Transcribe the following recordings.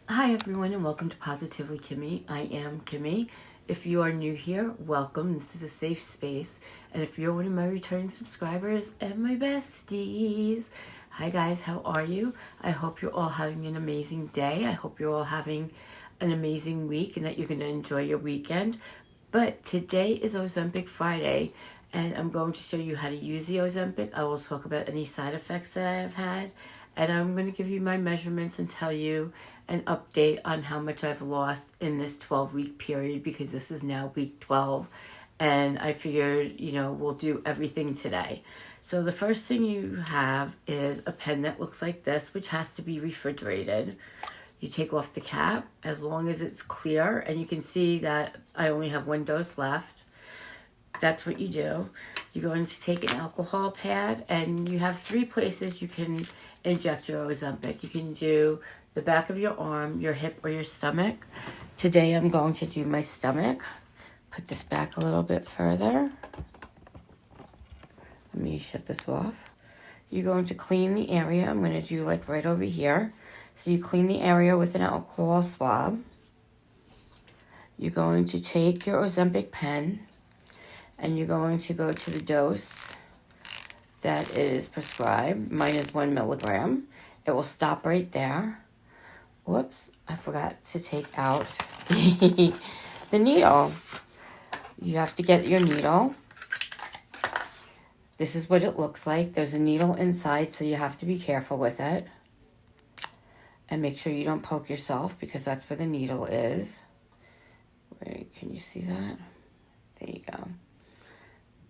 Hi everyone and welcome to Positively Kimmy. I am Kimmy. If you are new here, welcome. This is a safe space. And if you're one of my returning subscribers and my besties, hi guys, how are you? I hope you're all having an amazing day. I hope you're all having an amazing week and that you're going to enjoy your weekend. But today is Ozempic Friday and I'm going to show you how to use the Ozempic. I will talk about any side effects that I have had. And I'm going to give you my measurements and tell you an update on how much I've lost in this 12-week period because this is now week 12. And I figured, we'll do everything today. So the first thing you have is a pen that looks like this, which has to be refrigerated. You take off the cap as long as it's clear. And you can see that I only have one dose left. That's what you do. You're going to take an alcohol pad and you have 3 places you can inject your Ozempic. You can do the back of your arm, your hip, or your stomach. Today I'm going to do my stomach. Put this back a little bit further. Let me shut this off. You're going to clean the area. I'm going to do like right over here. So you clean the area with an alcohol swab. You're going to take your Ozempic pen and you're going to go to the dose that is prescribed. Mine is 1 milligram. It will stop right there. Whoops, I forgot to take out the needle. You have to get your needle. This is what it looks like. There's a needle inside, so you have to be careful with it. And make sure you don't poke yourself because that's where the needle is. Wait, can you see that? There you go.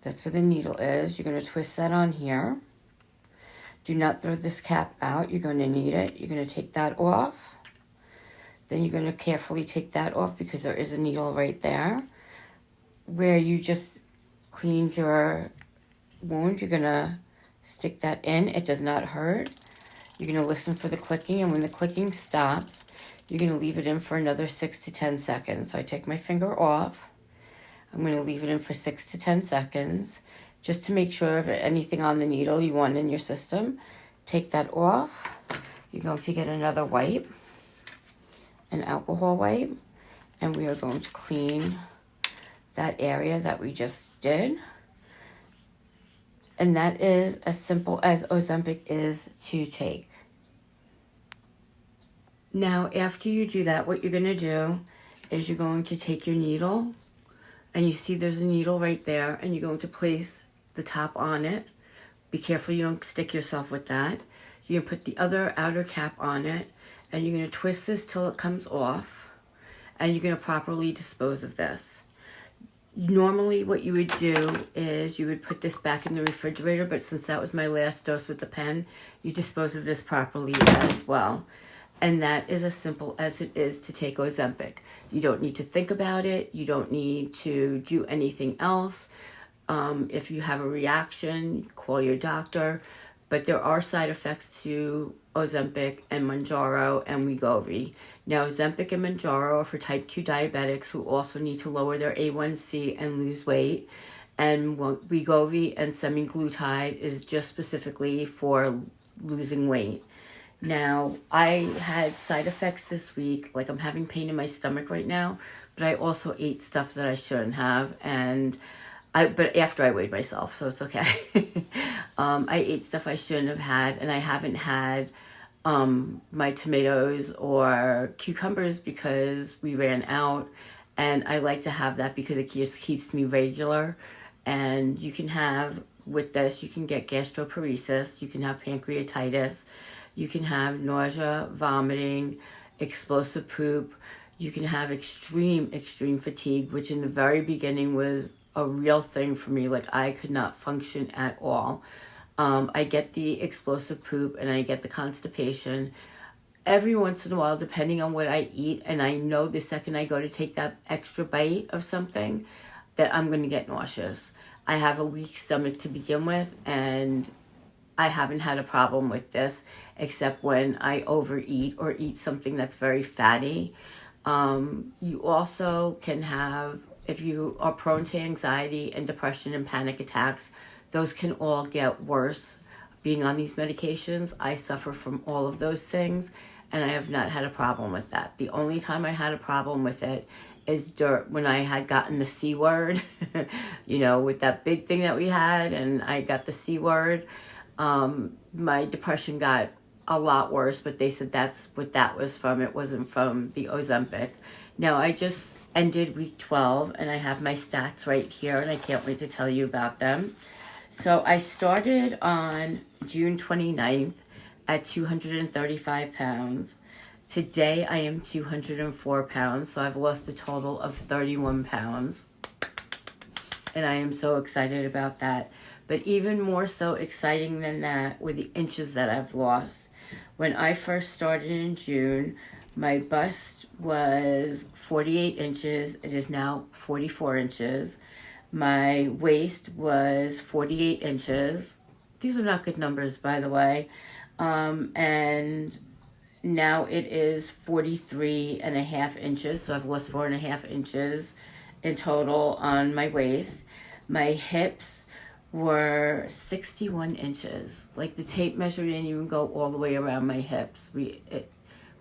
That's where the needle is. You're going to twist that on here. Do not throw this cap out. You're going to need it. You're going to take that off. Then you're going to carefully take that off because there is a needle right there. Where you just cleaned your wound, you're going to stick that in. It does not hurt. You're going to listen for the clicking. And when the clicking stops, you're going to leave it in for another 6 to 10 seconds. So I take my finger off. I'm going to leave it in for 6 to 10 seconds just to make sure if anything on the needle you want in your system. Take that off. You're going to get another wipe, an alcohol wipe, and we are going to clean that area that we just did. And that is as simple as Ozempic is to take. Now, after you do that, what you're going to do is you're going to take your needle. And you see there's a needle right there, and you're going to place the top on it. Be careful you don't stick yourself with that. You're going to put the other outer cap on it, and you're going to twist this till it comes off, and you're going to properly dispose of this. Normally what you would do is you would put this back in the refrigerator, but since that was my last dose with the pen, you dispose of this properly as well. And that is as simple as it is to take Ozempic. You don't need to think about it. You don't need to do anything else. If you have a reaction, call your doctor. But there are side effects to Ozempic and Monjaro and wegovy. Now, Ozempic and Monjaro are for type 2 diabetics who also need to lower their A1C and lose weight. And wegovy and semaglutide is just specifically for losing weight. Now, I had side effects this week, like I'm having pain in my stomach right now, but I also ate stuff that I shouldn't have, but after I weighed myself, so it's okay. I ate stuff I shouldn't have had, and I haven't had my tomatoes or cucumbers because we ran out, and I like to have that because it just keeps me regular. And you can have, with this, you can get gastroparesis, you can have pancreatitis, you can have nausea, vomiting, explosive poop. You can have extreme fatigue, which in the very beginning was a real thing for me. Like I could not function at all. I get the explosive poop and I get the constipation every once in a while, depending on what I eat. And I know the second I go to take that extra bite of something that I'm going to get nauseous. I have a weak stomach to begin with, and I haven't had a problem with this except when I overeat or eat something that's very fatty. You also can have, if you are prone to anxiety and depression and panic attacks, those can all get worse being on these medications. I suffer from all of those things, and I have not had a problem with that. The only time I had a problem with it is when I had gotten the C word, you know, with that big thing that we had, and I got the C word. My depression got a lot worse, but they said that's what that was from. It wasn't from the Ozempic. Now, I just ended week 12, and I have my stats right here, and I can't wait to tell you about them. So I started on June 29th at 235 pounds. Today I am 204 pounds, so I've lost a total of 31 pounds. And I am so excited about that. But even more so exciting than that were the inches that I've lost. When I first started in June, my bust was 48 inches. It is now 44 inches. My waist was 48 inches. These are not good numbers, by the way. And now it is 43.5 inches. So I've lost 4.5 inches in total on my waist. My hips were 61 inches. Like, the tape measure didn't even go all the way around my hips. It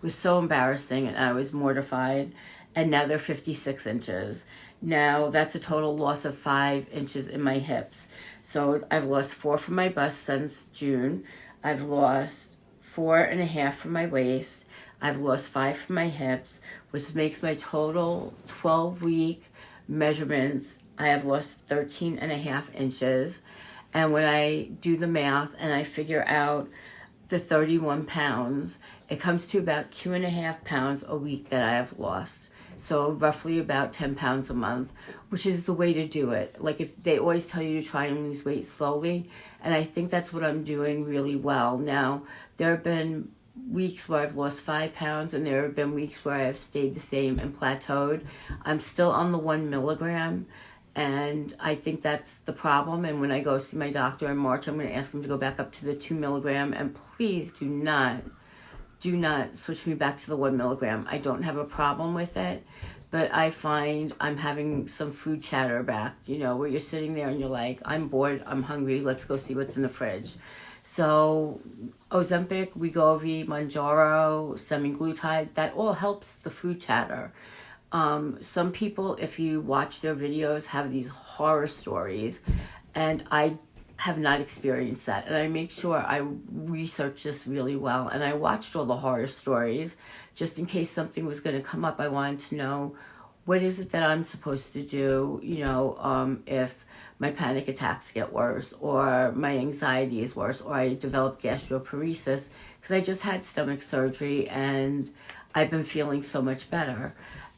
was so embarrassing, and I was mortified. And now they're 56 inches. Now that's a total loss of 5 inches in my hips. So I've lost 4 from my bust since June. I've lost 4.5 from my waist. I've lost 5 from my hips, which makes my total 12-week measurements. I have lost 13.5 inches. And when I do the math and I figure out the 31 pounds, it comes to about 2.5 pounds a week that I have lost. So roughly about 10 pounds a month, which is the way to do it. Like, if they always tell you to try and lose weight slowly, and I think that's what I'm doing really well. Now, there have been weeks where I've lost 5 pounds, and there have been weeks where I have stayed the same and plateaued. I'm still on the 1 milligram, and I think that's the problem. And when I go see my doctor in March, I'm going to ask him to go back up to the 2 milligram, and please do not switch me back to the 1 milligram. I don't have a problem with it, but I find I'm having some food chatter back, you know, where you're sitting there and you're like, I'm bored, I'm hungry, let's go see what's in the fridge. So Ozempic, Wegovy, Monjaro, semaglutide, that all helps the food chatter. Some people, if you watch their videos, have these horror stories, and I have not experienced that. And I make sure I research this really well. And I watched all the horror stories just in case something was going to come up. I wanted to know, what is it that I'm supposed to do, you know, if my panic attacks get worse, or my anxiety is worse, or I develop gastroparesis, because I just had stomach surgery and I've been feeling so much better.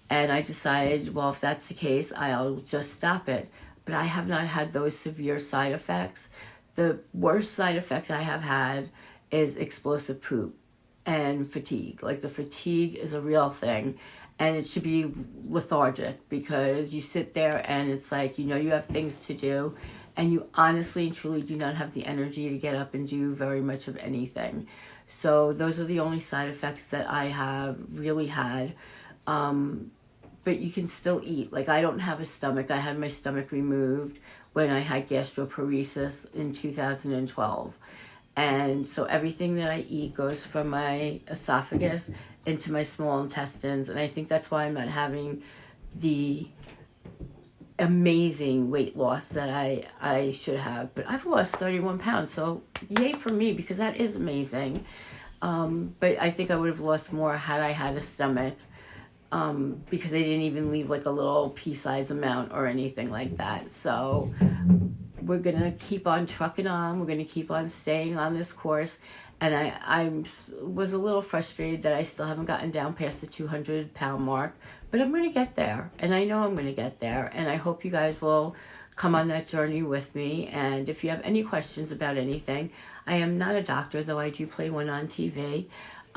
And I decided, well, if that's the case, I'll just stop it. But I have not had those severe side effects. The worst side effect I have had is explosive poop and fatigue. Like, the fatigue is a real thing, and it should be lethargic, because you sit there and it's like, you know, you have things to do, and you honestly and truly do not have the energy to get up and do very much of anything. So those are the only side effects that I have really had. But you can still eat. Like, I don't have a stomach. I had my stomach removed when I had gastroparesis in 2012. And so everything that I eat goes from my esophagus into my small intestines. And I think that's why I'm not having the amazing weight loss that I should have. But I've lost 31 pounds. So yay for me, because that is amazing. But I think I would have lost more had I had a stomach. Because they didn't even leave like a little pea-sized amount or anything like that. So we're going to keep on trucking on. We're going to keep on staying on this course. And I was a little frustrated that I still haven't gotten down past the 200-pound mark. But I'm going to get there. And I know I'm going to get there. And I hope you guys will come on that journey with me. And if you have any questions about anything, I am not a doctor, though I do play one on TV.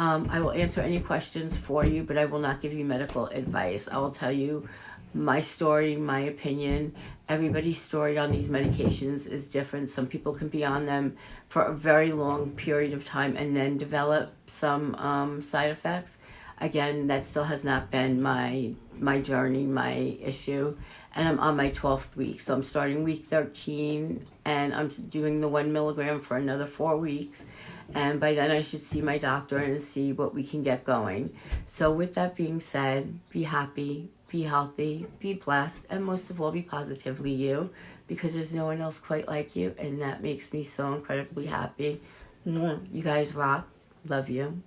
I will answer any questions for you, but I will not give you medical advice. I will tell you my story, my opinion. Everybody's story on these medications is different. Some people can be on them for a very long period of time and then develop some side effects. Again, that still has not been my journey, my issue. And I'm on my 12th week. So I'm starting week 13, and I'm doing the 1 milligram for another 4 weeks. And by then I should see my doctor and see what we can get going. So with that being said, be happy, be healthy, be blessed, and most of all, be positively you, because there's no one else quite like you, and that makes me so incredibly happy. You guys rock. Love you.